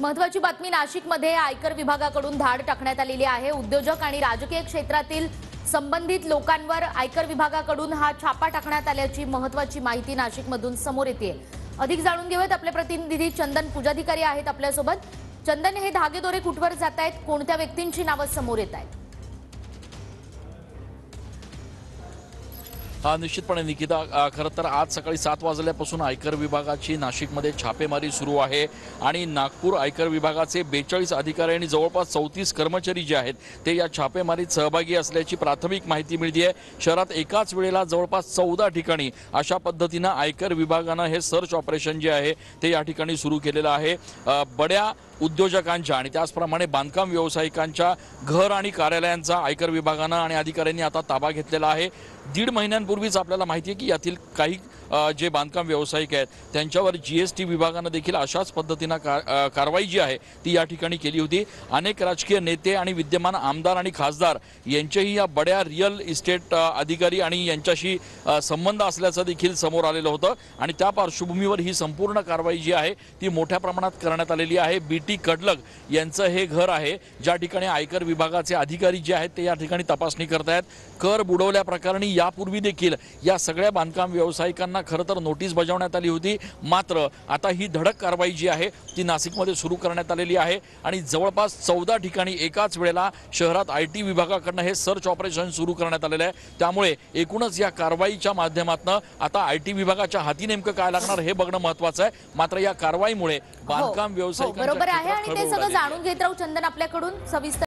महत्त्वाची बातमी नाशिकमध्ये आयकर विभागाकडून धाड टाकण्यात आलेली आहे। उद्योजक आणि राजकीय क्षेत्रातील संबंधित लोकांवर आयकर विभागाकडून हा छापा टाकण्यात आल्याची महत्त्वाची माहिती नाशिकमधून समोर येते। अधिक जाणून घेऊयात, आपले प्रतिनिधी चंदन पूजाधिकारी आहेत आपल्यासोबत। चंदन, हे धागेदोरे कुठवर जात आहेत, कोणत्या व्यक्तींची नावे समोर येत आहेत? निश्चितपणे निकिता, खरं तर आज सकाळी 7 वाजल्यापासून आयकर विभागाची नाशिकमध्ये छापेमारी सुरू आहे आणि नागपूर आयकर विभागाचे 42 अधिकारी आणि जवळपास 34 कर्मचारी जे आहेत ते या छापेमारीत सहभागी असल्याची प्राथमिक माहिती मिळते आहे। शहरात एकाच वेळेला जवळपास 14 ठिकाणी अशा पद्धतीने आयकर विभागाने हे सर्च ऑपरेशन जे आहे ते या ठिकाणी सुरू केलेलं आहे। बड्या उद्योजकांच्या आणि त्याचप्रमाणे बांधकाम व्यावसायिकांच्या घर आणि कार्यालयांचा आयकर विभागाने आणि अधिकाऱ्यांनी आता ताबा घेतलेला आहे। 1.5 महिन्यांपूर्वीच आपल्याला माहिती आहे की यातील काही जे बांधकाम व्यावसायिक आहेत त्यांच्यावर जीएसटी विभागाने देखील अशाच पद्धतीने कारवाई जी आहे ती या ठिकाणी केली होती। अनेक राजकीय नेते आणि विद्यमान आमदार आणि खासदार यांचेही या बड्या रिअल इस्टेट अधिकारी आणि यांच्याशी संबंध असल्याचं देखील समोर आलेलं होतं आणि त्या पार्श्वभूमीवर ही संपूर्ण कारवाई जी आहे ती मोठ्या प्रमाणात करण्यात आलेली आहे। बीटी कडलग यांचं हे घर आहे ज्या ठिकाणी आयकर विभागाचे अधिकारी जे आहेत ते या ठिकाणी तपासणी करत आहेत। कर बुडवल्या प्रकरणी यापूर्वी देखील या सगळ्या बांधकाम व्यावसायिकांना खरं तर नोटीस बजावण्यात आली होती, मात्र आता ही धडक कारवाई जी आहे ती नाशिकमध्ये सुरू करण्यात आलेली आहे आणि जवळपास 14 ठिकाणी एकाच वेळेला शहरात आयटी विभागाकडून हे सर्च ऑपरेशन सुरू करण्यात आलेलं आहे। त्यामुळे एकूणच या कारवाईच्या माध्यमातून आता आयटी विभागाच्या हाती नेमकं काय लागणार हे बघणं महत्त्वाचं आहे। मात्र या कारवाईमुळे बांधकाम व्यावसायिकांच्या बरोबर आहे आणि ते सगळं जाणून घेत राहू चंदन आपल्याकडून सविस्तर।